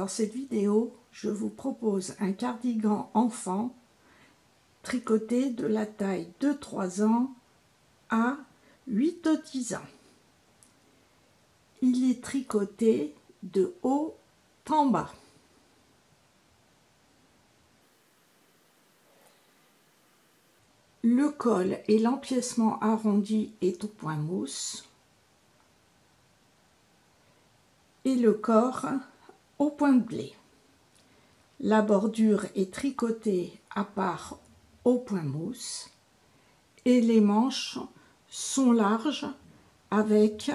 Dans cette vidéo, je vous propose un cardigan enfant tricoté de la taille de 3 ans à 8-10 ans. Il est tricoté de haut en bas. Le col et l'empiècement arrondi est au point mousse et le corps au point de blé. La bordure est tricotée à part au point mousse et les manches sont larges avec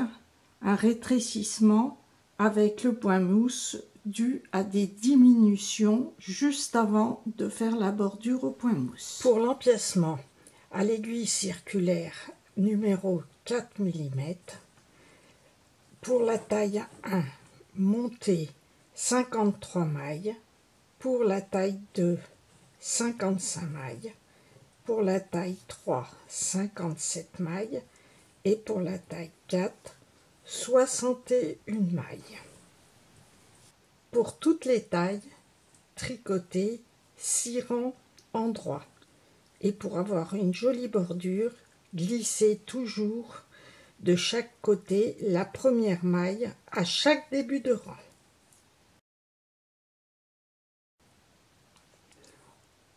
un rétrécissement avec le point mousse dû à des diminutions juste avant de faire la bordure au point mousse. Pour l'empiècement, à l'aiguille circulaire numéro 4 mm, pour la taille 1, montez 53 mailles, pour la taille 2, 55 mailles, pour la taille 3, 57 mailles, et pour la taille 4, 61 mailles. Pour toutes les tailles, tricotez 6 rangs en droit. Et pour avoir une jolie bordure, glissez toujours de chaque côté la première maille à chaque début de rang.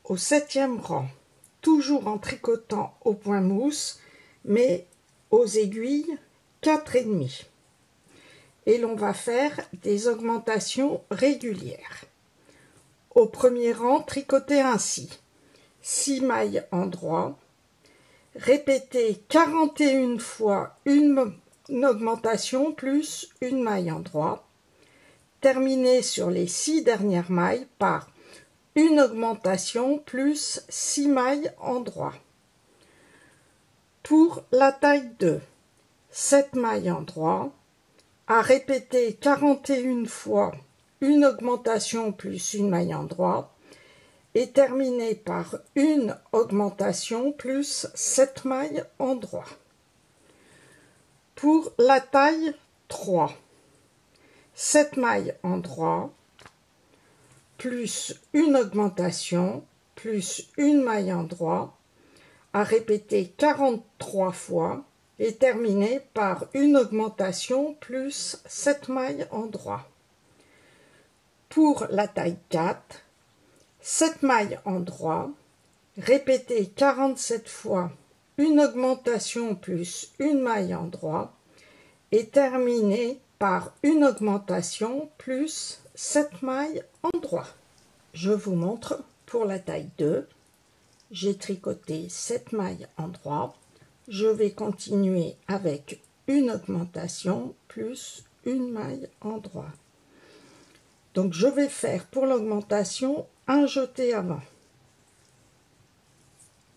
Au 7e rang, toujours en tricotant au point mousse, mais aux aiguilles 4,5. Et l'on va faire des augmentations régulières. Au premier rang, tricotez ainsi. 6 mailles en droit, répétez 41 fois une augmentation plus une maille en droit, terminez sur les 6 dernières mailles par une augmentation plus 6 mailles en droit. Pour la taille 2, 7 mailles en droit, à répéter 41 fois une augmentation plus une maille en droit, et terminer par une augmentation plus 7 mailles en droit. Pour la taille 3, 7 mailles en droit, plus une augmentation, plus une maille en droit, à répéter 43 fois, et terminer par une augmentation plus 7 mailles en droit. Pour la taille 4, 7 mailles en droit, répétez 47 fois une augmentation plus une maille en droit et terminez par une augmentation plus 7 mailles en droit. Je vous montre pour la taille 2. J'ai tricoté 7 mailles en droit. Je vais continuer avec une augmentation plus une maille en droit. Donc je vais faire pour l'augmentation un jeté avant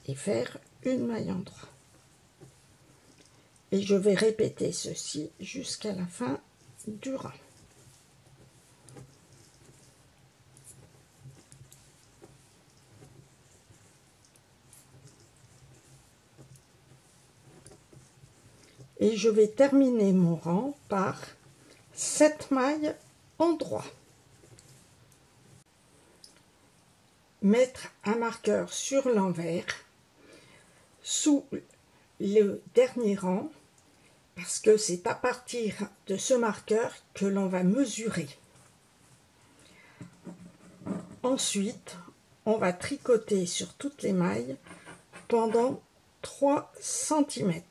et faire une maille en droit. Et je vais répéter ceci jusqu'à la fin du rang. Et je vais terminer mon rang par 7 mailles en droit. Mettre un marqueur sur l'envers sous le dernier rang parce que c'est à partir de ce marqueur que l'on va mesurer. Ensuite, on va tricoter sur toutes les mailles pendant 3 cm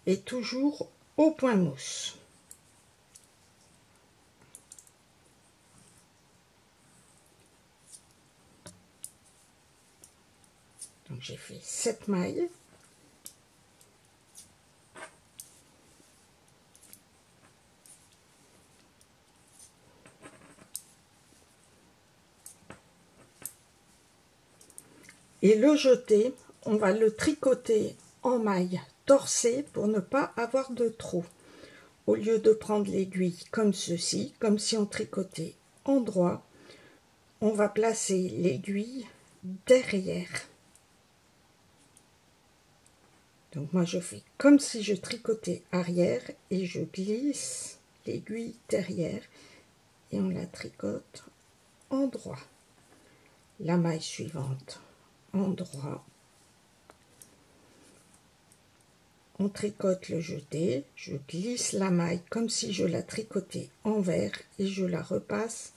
et toujours au point mousse. Donc j'ai fait 7 mailles. Et le jeté, on va le tricoter en maille torsée pour ne pas avoir de trou. Au lieu de prendre l'aiguille comme ceci, comme si on tricotait en droit, on va placer l'aiguille derrière. Donc moi je fais comme si je tricotais arrière et je glisse l'aiguille derrière et on la tricote en droit. La maille suivante en droit. On tricote le jeté, je glisse la maille comme si je la tricotais envers et je la repasse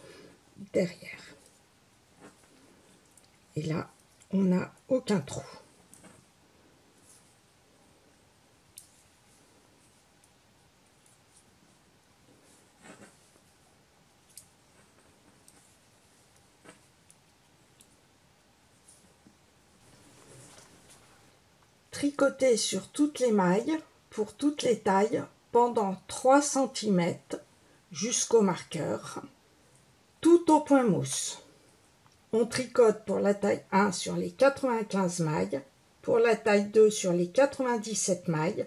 derrière. Et là, on n'a aucun trou. Tricoter sur toutes les mailles, pour toutes les tailles, pendant 3 cm jusqu'au marqueur, tout au point mousse. On tricote pour la taille 1 sur les 95 mailles, pour la taille 2 sur les 97 mailles,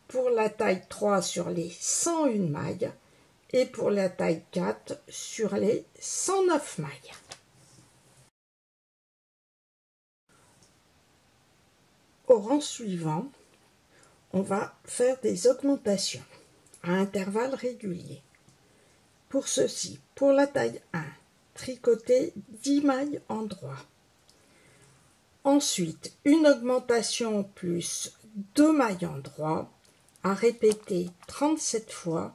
pour la taille 3 sur les 101 mailles et pour la taille 4 sur les 109 mailles. Au rang suivant, on va faire des augmentations à intervalles réguliers. Pour ceci, pour la taille 1, tricoter 10 mailles en droit. Ensuite, une augmentation plus 2 mailles en droit à répéter 37 fois,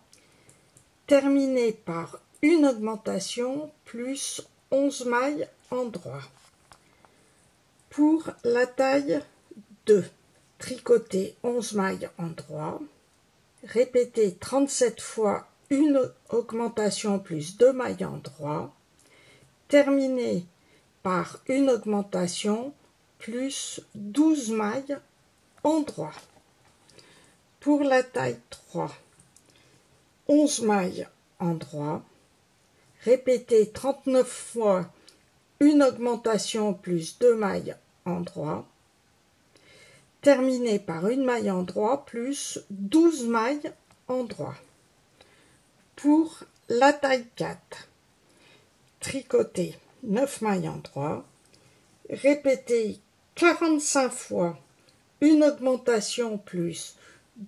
terminée par une augmentation plus 11 mailles en droit. Pour la taille 2, tricoter 11 mailles en droit, répéter 37 fois une augmentation plus 2 mailles en droit, terminer par une augmentation plus 12 mailles en droit. Pour la taille 3, 11 mailles en droit, répéter 39 fois une augmentation plus 2 mailles en droit, terminer par une maille en droit plus 12 mailles en droit. Pour la taille 4, tricoter 9 mailles en droit, répéter 45 fois une augmentation plus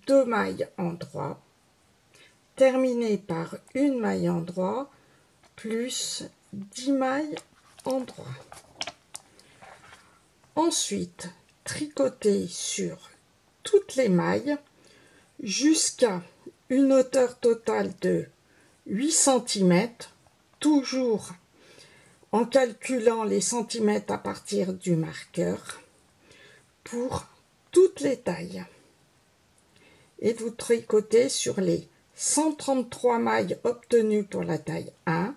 2 mailles en droit, terminer par une maille en droit plus 10 mailles en droit. Ensuite, tricoter sur toutes les mailles jusqu'à une hauteur totale de 8 cm, toujours en calculant les centimètres à partir du marqueur, pour toutes les tailles. Et vous tricotez sur les 133 mailles obtenues pour la taille 1,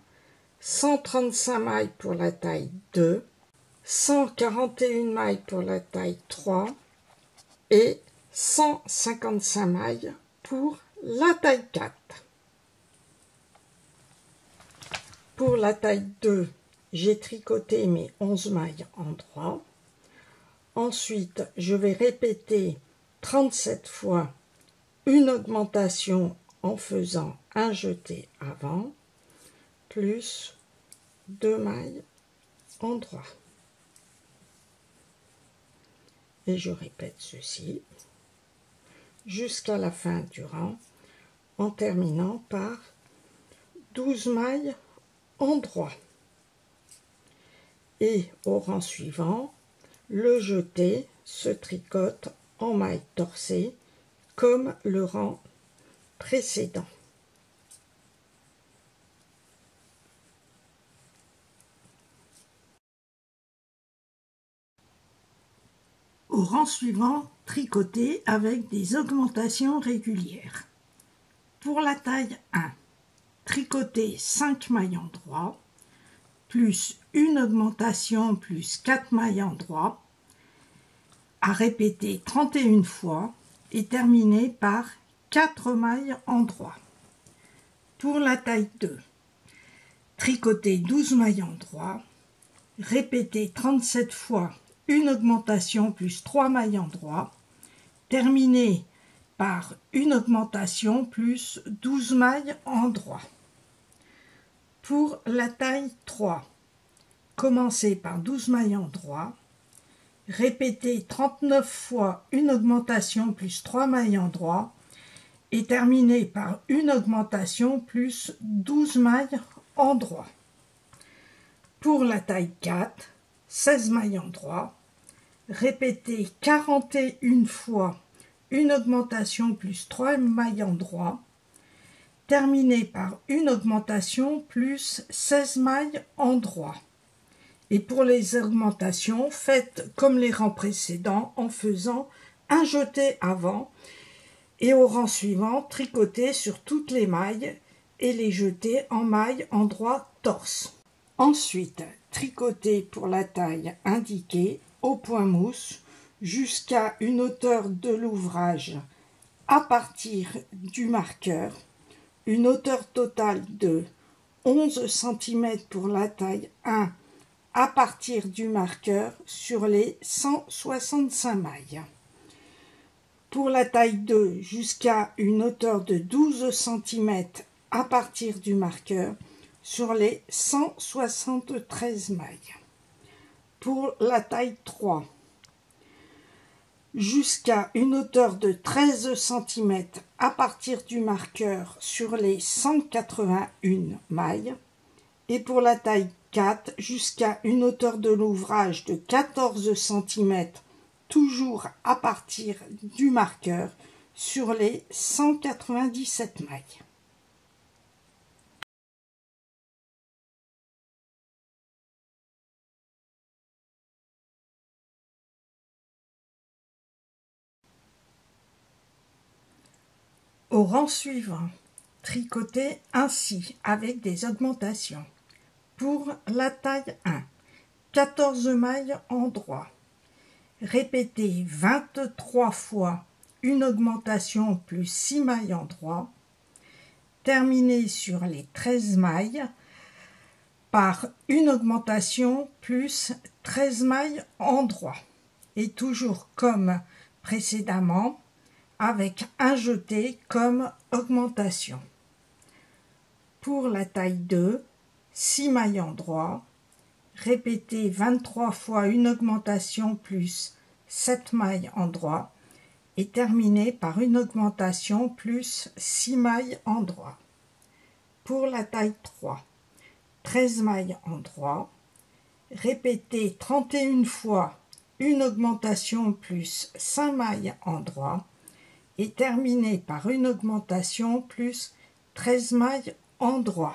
135 mailles pour la taille 2, 141 mailles pour la taille 3 et 155 mailles pour la taille 4. Pour la taille 2, j'ai tricoté mes 11 mailles en droit. Ensuite, je vais répéter 37 fois une augmentation en faisant un jeté avant, plus 2 mailles en droit. Et je répète ceci jusqu'à la fin du rang, en terminant par 12 mailles en droit. Et au rang suivant, le jeté se tricote en maille torsée comme le rang précédent. Au rang suivant, tricoter avec des augmentations régulières. Pour la taille 1, tricoter 5 mailles en droit, plus une augmentation plus 4 mailles en droit, à répéter 31 fois et terminer par 4 mailles en droit. Pour la taille 2, tricoter 12 mailles en droit, répéter 37 fois une augmentation plus 3 mailles en droit, terminer par une augmentation plus 12 mailles en droit. Pour la taille 3, commencez par 12 mailles en droit, répétez 39 fois une augmentation plus 3 mailles en droit et terminer par une augmentation plus 12 mailles en droit. Pour la taille 4, 16 mailles en droit, répétez 41 fois une augmentation plus 3 mailles en droit, terminez par une augmentation plus 16 mailles en droit. Et pour les augmentations, faites comme les rangs précédents en faisant un jeté avant et au rang suivant, tricotez sur toutes les mailles et les jeter en mailles en droit torse. Ensuite, tricotez pour la taille indiquée au point mousse jusqu'à une hauteur de l'ouvrage à partir du marqueur, une hauteur totale de 11 cm pour la taille 1 à partir du marqueur sur les 165 mailles. Pour la taille 2, jusqu'à une hauteur de 12 cm à partir du marqueur sur les 173 mailles. Pour la taille 3, jusqu'à une hauteur de 13 cm à partir du marqueur sur les 181 mailles. Et pour la taille 4, jusqu'à une hauteur de l'ouvrage de 14 cm, toujours à partir du marqueur, sur les 197 mailles. Au rang suivant, tricotez ainsi avec des augmentations. Pour la taille 1, 14 mailles en droit. Répétez 23 fois une augmentation plus 6 mailles en droit. Terminez sur les 13 mailles par une augmentation plus 13 mailles en droit. Et toujours comme précédemment, avec un jeté comme augmentation. Pour la taille 2, 6 mailles en droit, répétez 23 fois une augmentation plus 7 mailles en droit et terminez par une augmentation plus 6 mailles en droit. Pour la taille 3, 13 mailles en droit, répétez 31 fois une augmentation plus 5 mailles en droit et terminez par une augmentation plus 13 mailles en droit.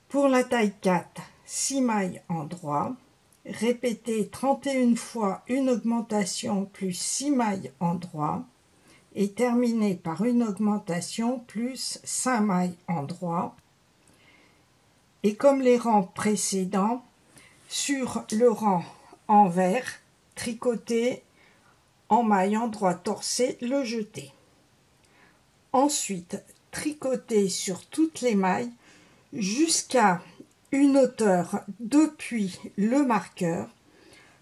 Pour la taille 4, 6 mailles en droit, répétez 31 fois une augmentation plus 6 mailles en droit et terminez par une augmentation plus 5 mailles en droit. Et comme les rangs précédents, sur le rang en vert, tricotez en maille en droit torsé le jeté. Ensuite, tricotez sur toutes les mailles jusqu'à une hauteur depuis le marqueur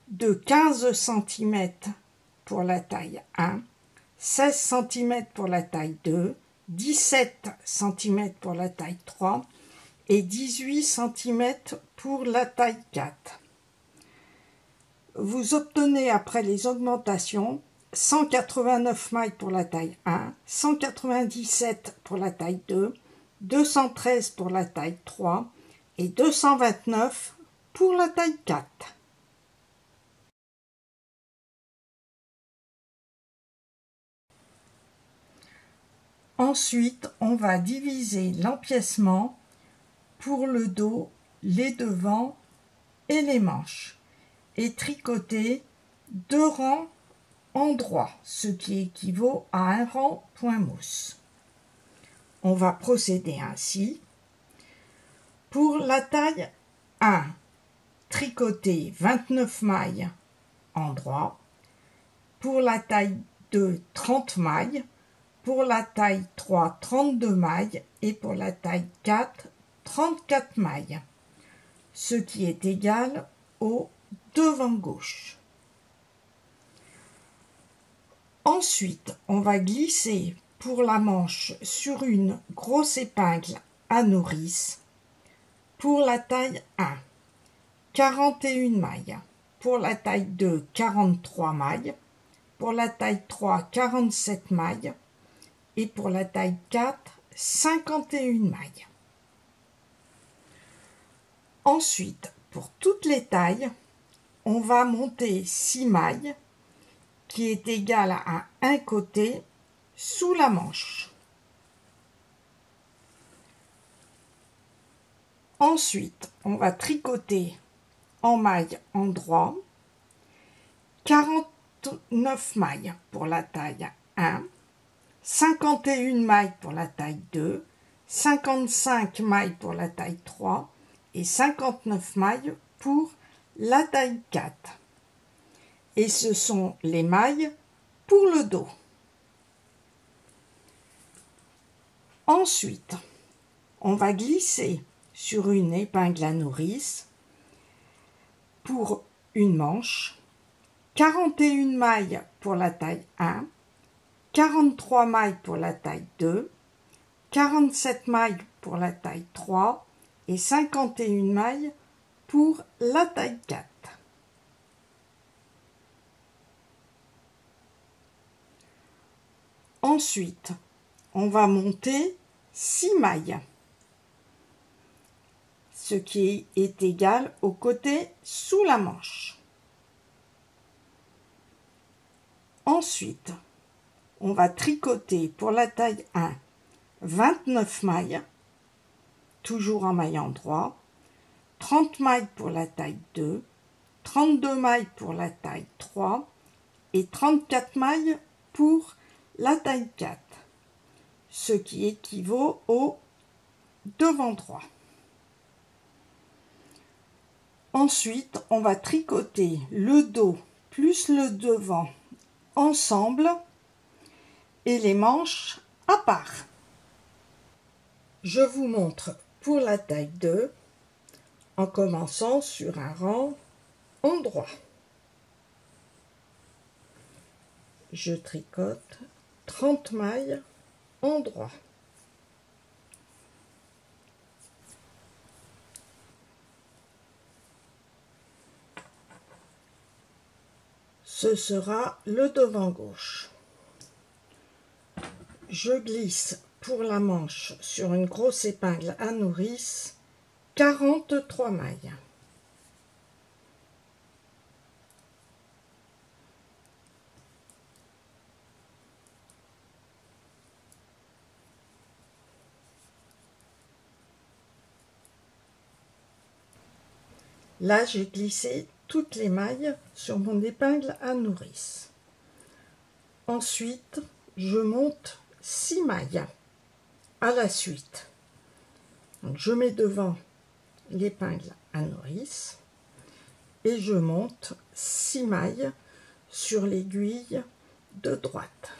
de 15 cm pour la taille 1, 16 cm pour la taille 2, 17 cm pour la taille 3 et 18 cm pour la taille 4. Vous obtenez après les augmentations 189 mailles pour la taille 1, 197 pour la taille 2, 213 pour la taille 3 et 229 pour la taille 4. Ensuite, on va diviser l'empiècement pour le dos, les devants et les manches et tricoter 2 rangs en droit, ce qui équivaut à un rang point mousse. On va procéder ainsi. Pour la taille 1, tricoter 29 mailles en droit. Pour la taille 2, 30 mailles. Pour la taille 3, 32 mailles. Et pour la taille 4, 34 mailles. Ce qui est égal au devant gauche. Ensuite, on va glisser pour la manche sur une grosse épingle à nourrice. Pour la taille 1, 41 mailles. Pour la taille 2, 43 mailles. Pour la taille 3, 47 mailles. et pour la taille 4, 51 mailles. Ensuite, pour toutes les tailles, on va monter 6 mailles qui est égale à un côté sous la manche. Ensuite, on va tricoter en maille endroit 49 mailles pour la taille 1, 51 mailles pour la taille 2, 55 mailles pour la taille 3 et 59 mailles pour la taille 4. Et ce sont les mailles pour le dos. Ensuite, on va glisser sur une épingle à nourrice pour une manche, 41 mailles pour la taille 1, 43 mailles pour la taille 2, 47 mailles pour la taille 3 et 51 mailles pour la taille 4. Ensuite, on va monter 6 mailles, ce qui est égal au côté sous la manche. Ensuite, on va tricoter pour la taille 1 29 mailles, toujours en maille endroit, 30 mailles pour la taille 2, 32 mailles pour la taille 3 et 34 mailles pour la taille 4, ce qui équivaut au devant droit. Ensuite, on va tricoter le dos plus le devant ensemble et les manches à part. Je vous montre pour la taille 2 en commençant sur un rang endroit. Je tricote 30 mailles endroit. Ce sera le devant gauche. Je glisse pour la manche sur une grosse épingle à nourrice 43 mailles. Là, j'ai glissé toutes les mailles sur mon épingle à nourrice. Ensuite, je monte 6 mailles à la suite. Donc, je mets devant l'épingle à nourrice et je monte 6 mailles sur l'aiguille de droite.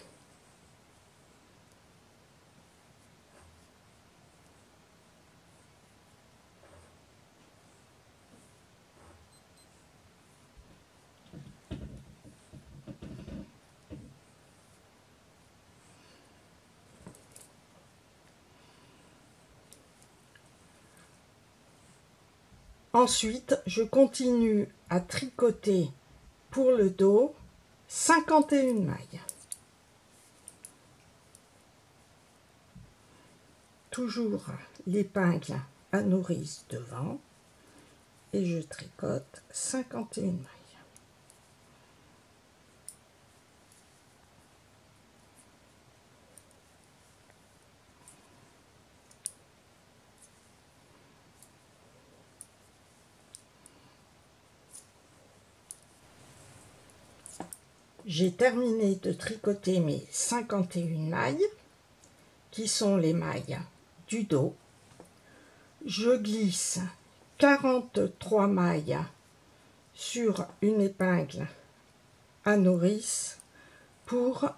Ensuite, je continue à tricoter pour le dos 51 mailles. Toujours l'épingle à nourrice devant et je tricote 51 mailles. J'ai terminé de tricoter mes 51 mailles, qui sont les mailles du dos. Je glisse 43 mailles sur une épingle à nourrice pour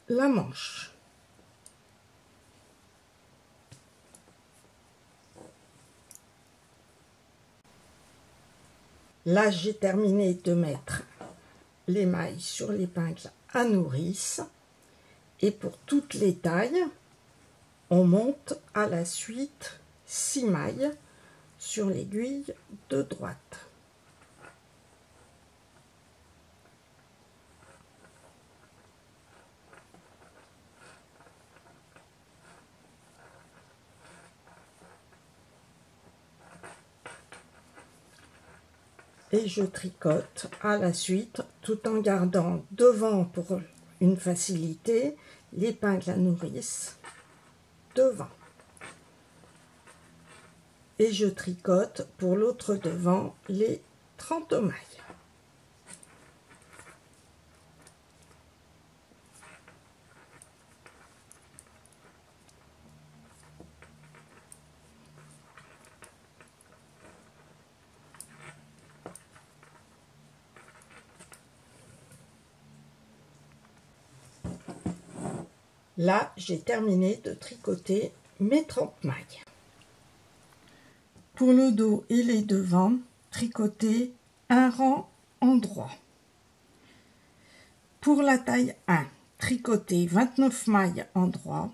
la manche. Là, j'ai terminé de mettre les mailles sur l'épingle à nourrice et pour toutes les tailles on monte à la suite 6 mailles sur l'aiguille de droite. et je tricote à la suite tout en gardant devant pour une facilité l'épingle à nourrice devant. Et je tricote pour l'autre devant les 30 mailles. Là, j'ai terminé de tricoter mes 30 mailles. Pour le dos et les devants, tricoter un rang en droit. Pour la taille 1, tricoter 29 mailles en droit.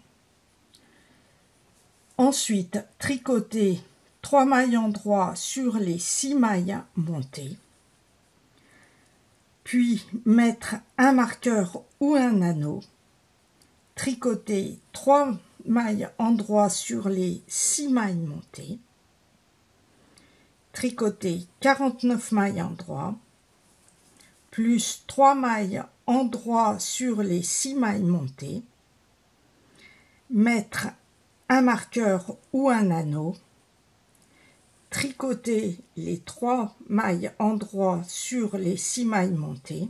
Ensuite, tricoter 3 mailles en droit sur les 6 mailles montées. Puis, mettre un marqueur ou un anneau. Tricoter 3 mailles en droit sur les 6 mailles montées. Tricoter 49 mailles en droit, plus 3 mailles en droit sur les 6 mailles montées, mettre un marqueur ou un anneau, tricoter les 3 mailles en droit sur les 6 mailles montées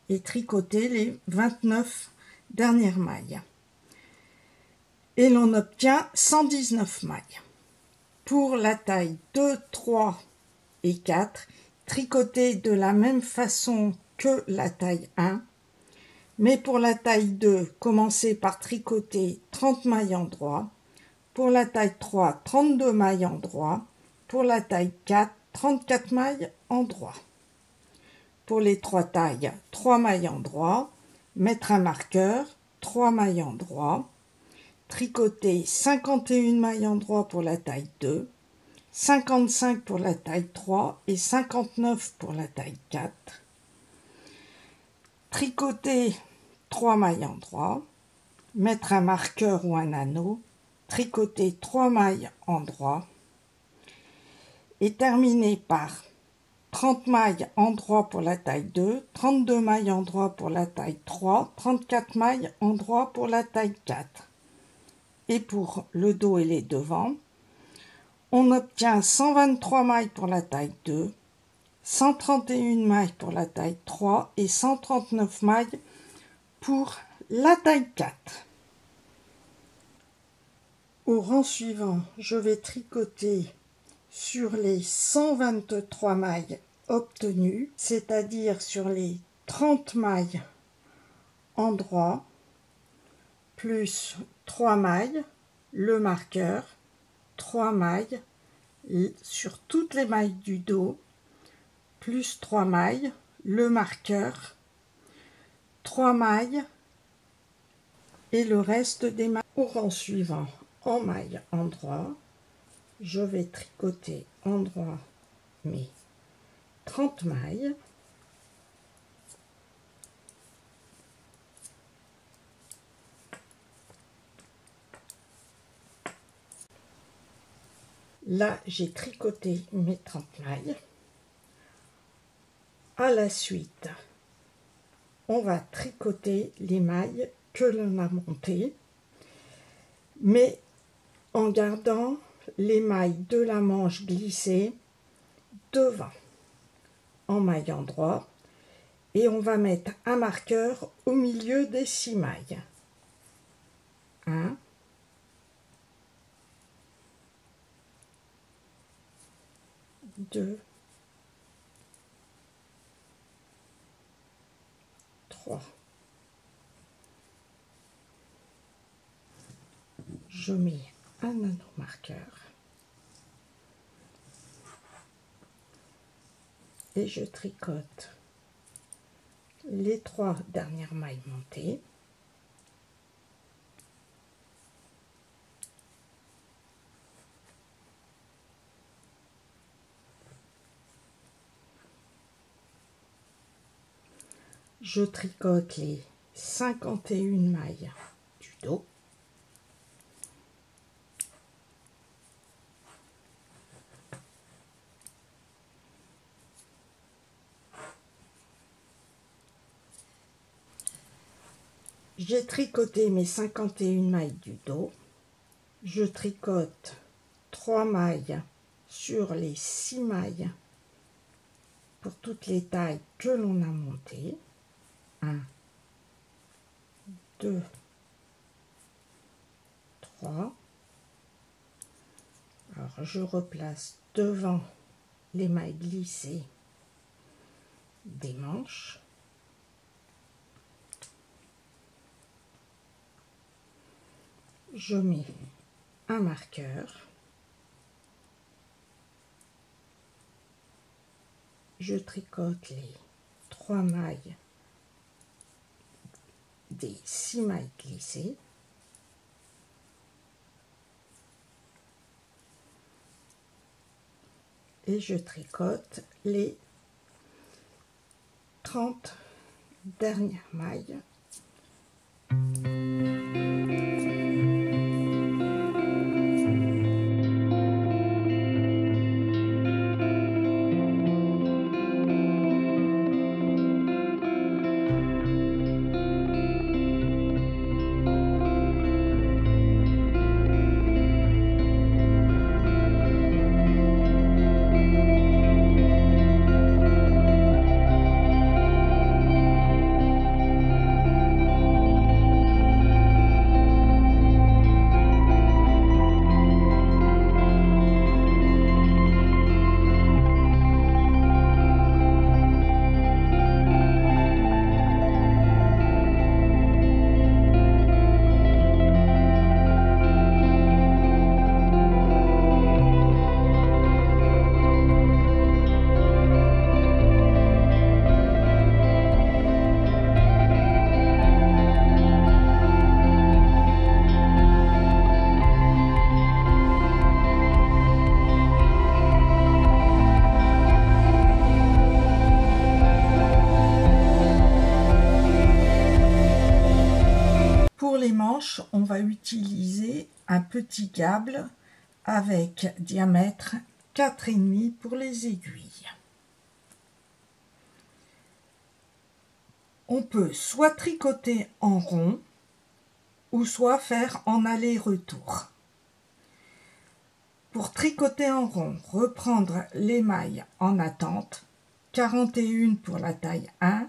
et tricoter les 29 dernières mailles. Et l'on obtient 119 mailles. Pour la taille 2, 3 et 4, tricoter de la même façon que la taille 1, mais pour la taille 2, commencez par tricoter 30 mailles en droit, pour la taille 3, 32 mailles en droit, pour la taille 4, 34 mailles en droit. Pour les 3 tailles, 3 mailles en droit, mettre un marqueur, 3 mailles en droit, tricoter 51 mailles en droit pour la taille 2, 55 pour la taille 3 et 59 pour la taille 4. Tricoter 3 mailles en droit, mettre un marqueur ou un anneau, tricoter 3 mailles en droit et terminer par 30 mailles en droit pour la taille 2, 32 mailles en droit pour la taille 3, 34 mailles en droit pour la taille 4. Et pour le dos et les devants, on obtient 123 mailles pour la taille 2, 131 mailles pour la taille 3 et 139 mailles pour la taille 4. Au rang suivant, je vais tricoter sur les 123 mailles obtenues, c'est-à-dire sur les 30 mailles en droit, plus 3 mailles, le marqueur, 3 mailles sur toutes les mailles du dos, plus 3 mailles, le marqueur, 3 mailles et le reste des mailles. Au rang suivant, en mailles en droit, je vais tricoter en droit mes 30 mailles. Là, j'ai tricoté mes 30 mailles. À la suite, on va tricoter les mailles que l'on a montées, mais en gardant les mailles de la manche glissées devant, en maille en droit, et on va mettre un marqueur au milieu des 6 mailles. 1, 2, 3. Je mets un anneau marqueur et je tricote les 3 dernières mailles montées. Je tricote les 51 mailles du dos. J'ai tricoté mes 51 mailles du dos. Je tricote 3 mailles sur les 6 mailles pour toutes les tailles que l'on a montées. 1, 2, 3. Alors je replace devant les mailles glissées des manches. Je mets un marqueur. Je tricote les 3 mailles des 6 mailles glissées. Et je tricote les 30 dernières mailles. Pour les manches, on va utiliser un petit câble avec diamètre 4,5 pour les aiguilles. On peut soit tricoter en rond ou soit faire en aller-retour. Pour tricoter en rond, reprendre les mailles en attente, 41 pour la taille 1,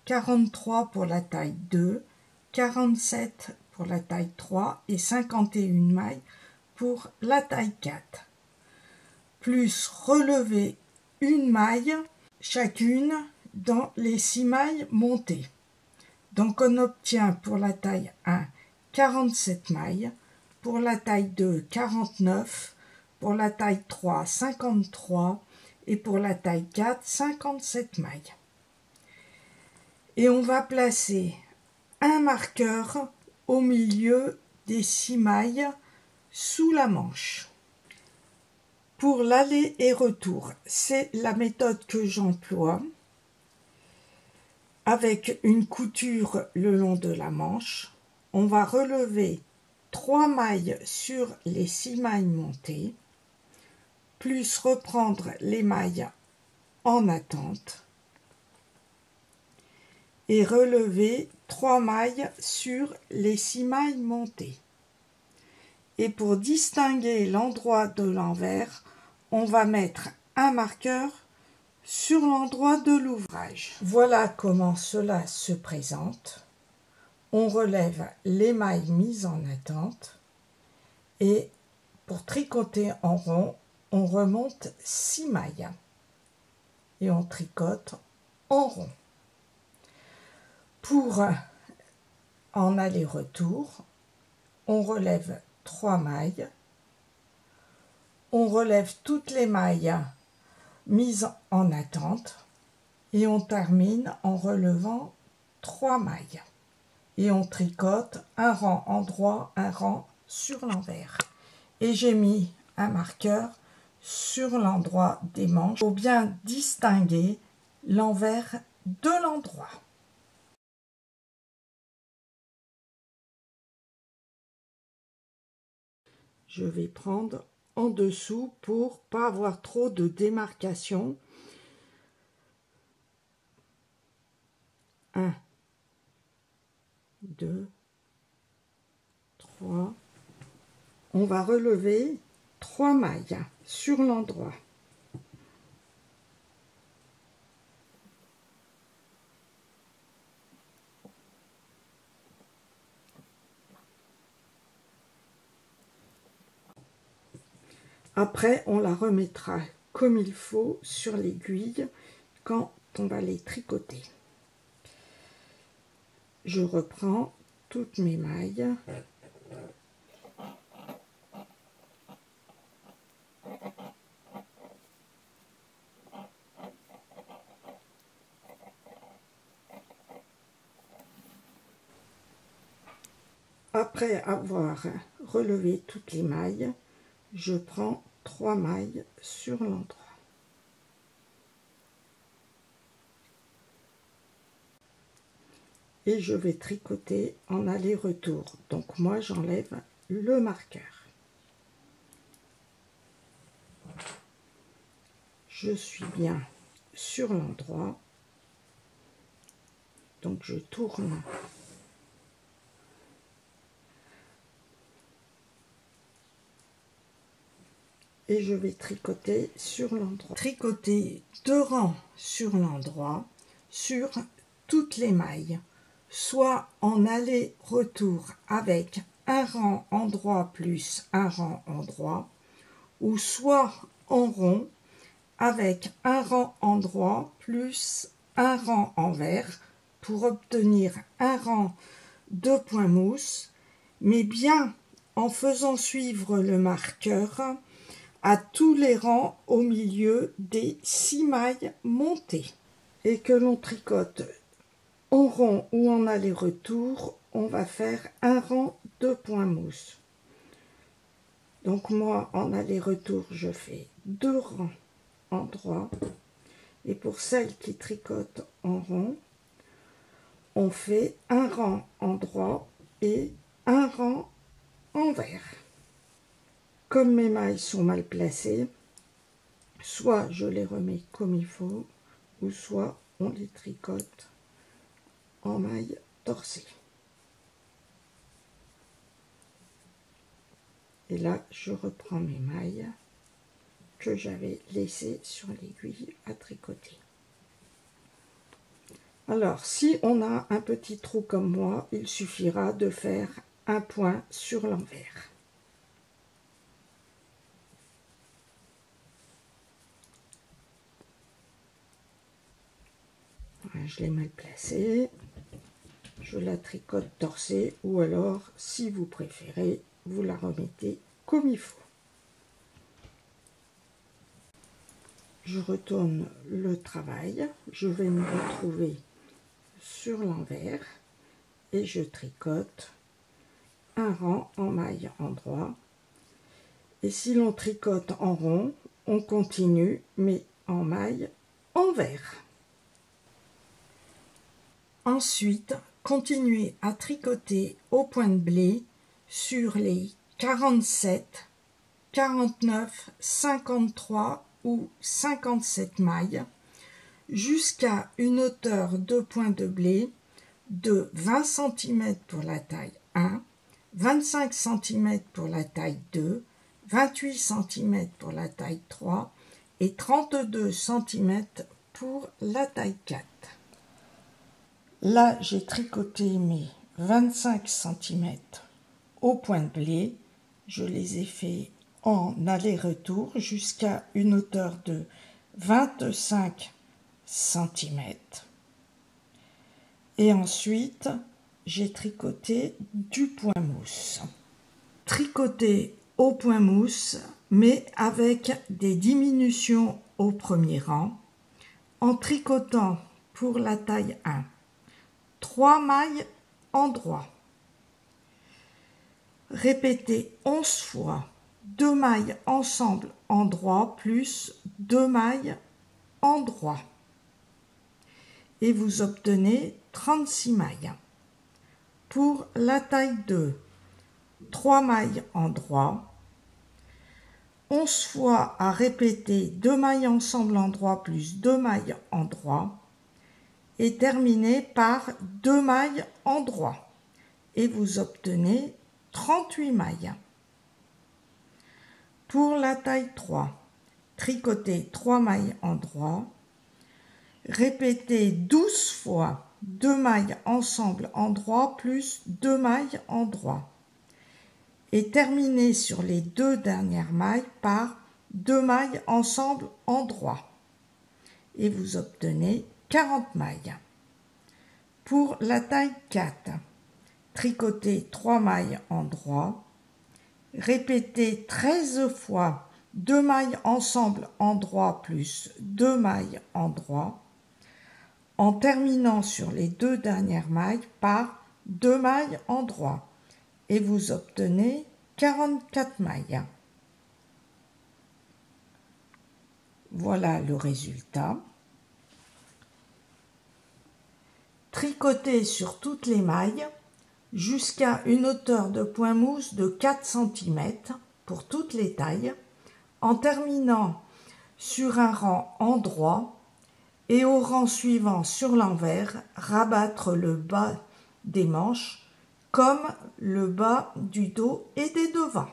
43 pour la taille 2, 47 pour la taille 3 et 51 mailles pour la taille 4. Plus relever une maille chacune dans les 6 mailles montées. Donc on obtient pour la taille 1 47 mailles, pour la taille 2 49, pour la taille 3 53 et pour la taille 4 57 mailles. Et on va placer un marqueur au milieu des 6 mailles sous la manche. Pour l'aller et retour, c'est la méthode que j'emploie avec une couture le long de la manche. On va relever 3 mailles sur les 6 mailles montées, plus reprendre les mailles en attente et relever 3 mailles sur les 6 mailles montées. Et pour distinguer l'endroit de l'envers, on va mettre un marqueur sur l'endroit de l'ouvrage. Voilà comment cela se présente. On relève les mailles mises en attente et pour tricoter en rond, on remonte 6 mailles et on tricote en rond. Pour en aller-retour, on relève 3 mailles, on relève toutes les mailles mises en attente et on termine en relevant 3 mailles et on tricote un rang en droit, un rang sur l'envers. Et j'ai mis un marqueur sur l'endroit des manches pour bien distinguer l'envers de l'endroit. Je vais prendre en dessous pour pas avoir trop de démarcation. 1, 2, 3. On va relever 3 mailles sur l'endroit. Après, on la remettra comme il faut sur l'aiguille quand on va les tricoter. Je reprends toutes mes mailles. Après avoir relevé toutes les mailles, je prends 3 mailles sur l'endroit. Et je vais tricoter en aller-retour. Donc moi j'enlève le marqueur. Je suis bien sur l'endroit. Donc je tourne. Et je vais tricoter sur l'endroit. Tricoter 2 rangs sur l'endroit, sur toutes les mailles, soit en aller-retour avec un rang endroit plus un rang endroit, ou soit en rond avec un rang endroit plus un rang envers pour obtenir un rang de point mousse, mais bien en faisant suivre le marqueur à tous les rangs au milieu des 6 mailles montées. Et que l'on tricote en rond ou en aller-retour, on va faire un rang de point mousse. Donc moi, en aller-retour, je fais 2 rangs endroit. Et pour celles qui tricotent en rond, on fait un rang endroit et un rang envers. Comme mes mailles sont mal placées, soit je les remets comme il faut, ou soit on les tricote en mailles torsées. Et là, je reprends mes mailles que j'avais laissées sur l'aiguille à tricoter. Alors, si on a un petit trou comme moi, il suffira de faire un point sur l'envers. Je l'ai mal placée, je la tricote torsée, ou alors, si vous préférez, vous la remettez comme il faut. Je retourne le travail, je vais me retrouver sur l'envers et je tricote un rang en maille endroit. Et si l'on tricote en rond, on continue, mais en maille envers. Ensuite, continuez à tricoter au point de blé sur les 47, 49, 53 ou 57 mailles jusqu'à une hauteur de point de blé de 20 cm pour la taille 1, 25 cm pour la taille 2, 28 cm pour la taille 3 et 32 cm pour la taille 4. Là, j'ai tricoté mes 25 cm au point de blé. Je les ai fait en aller-retour jusqu'à une hauteur de 25 cm. Et ensuite, j'ai tricoté du point mousse. Tricoter au point mousse, mais avec des diminutions au premier rang, en tricotant pour la taille 1. 3 mailles endroit. Répétez 11 fois 2 mailles ensemble endroit plus 2 mailles endroit. Et vous obtenez 36 mailles. Pour la taille 2, 3 mailles endroit. 11 fois à répéter 2 mailles ensemble endroit plus 2 mailles endroit. Et terminer par 2 mailles endroit. et vous obtenez 38 mailles. Pour la taille 3, tricotez 3 mailles en droit, répétez 12 fois 2 mailles ensemble en droit plus 2 mailles en droit et terminez sur les 2 dernières mailles par 2 mailles ensemble en droit et vous obtenez 40 mailles. Pour la taille 4, tricotez 3 mailles en droit, répétez 13 fois 2 mailles ensemble en droit plus 2 mailles en droit, en terminant sur les 2 dernières mailles par 2 mailles en droit, et vous obtenez 44 mailles. Voilà le résultat. Tricotez sur toutes les mailles jusqu'à une hauteur de point mousse de 4 cm pour toutes les tailles, en terminant sur un rang en droit et au rang suivant sur l'envers, rabattre le bas des manches comme le bas du dos et des devants.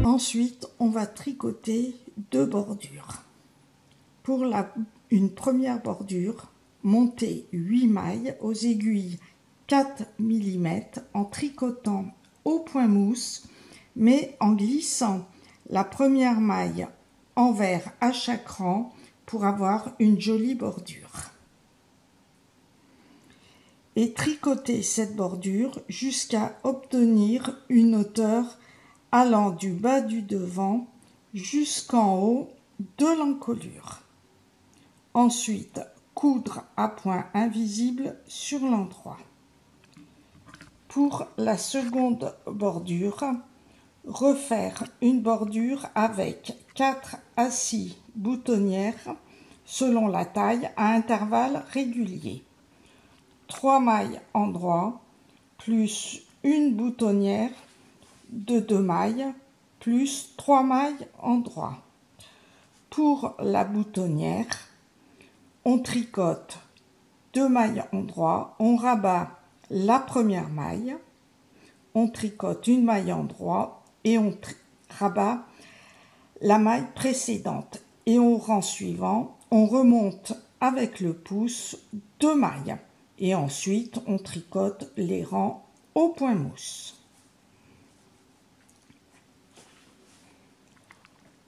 Ensuite, on va tricoter 2 bordures. Pour une première bordure, montez 8 mailles aux aiguilles 4 mm en tricotant au point mousse, mais en glissant la première maille envers à chaque rang pour avoir une jolie bordure. Et tricotez cette bordure jusqu'à obtenir une hauteur allant du bas du devant jusqu'en haut de l'encolure. Ensuite, coudre à point invisible sur l'endroit. Pour la seconde bordure, refaire une bordure avec 4 à 6 boutonnières selon la taille à intervalles réguliers. 3 mailles en droit plus une boutonnière de 2 mailles plus 3 mailles en droit. Pour la boutonnière, on tricote 2 mailles en droit, on rabat la première maille, on tricote une maille en droit et on rabat la maille précédente. Et au rang suivant, on remonte avec le pouce 2 mailles et ensuite on tricote les rangs au point mousse.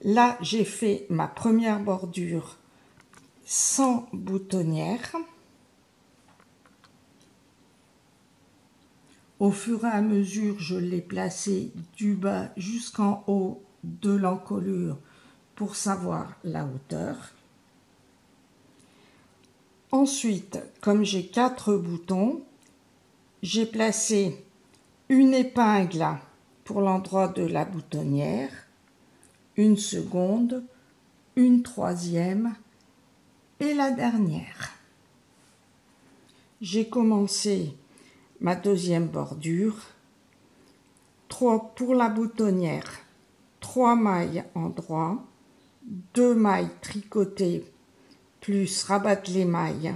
Là, j'ai fait ma première bordure sans boutonnière. Au fur et à mesure, je l'ai placée du bas jusqu'en haut de l'encolure pour savoir la hauteur. Ensuite, comme j'ai 4 boutons, j'ai placé une épingle pour l'endroit de la boutonnière, une seconde, une troisième et la dernière. J'ai commencé ma deuxième bordure, pour la boutonnière, 3 mailles en droit, 2 mailles tricotées plus rabattre les mailles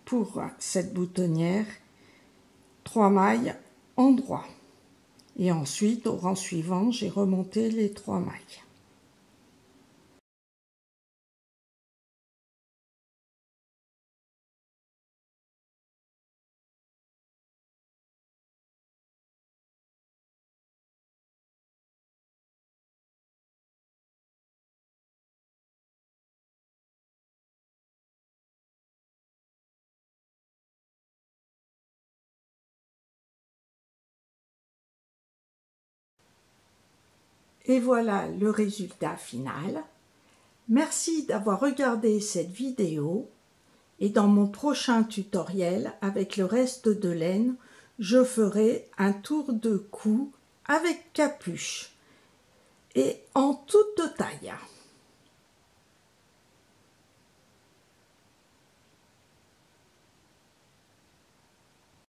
pour cette boutonnière, 3 mailles en droit. Et ensuite, au rang suivant, j'ai remonté les 3 mailles. Et voilà le résultat final. Merci d'avoir regardé cette vidéo et dans mon prochain tutoriel avec le reste de laine, je ferai un tour de cou avec capuche et en toute taille.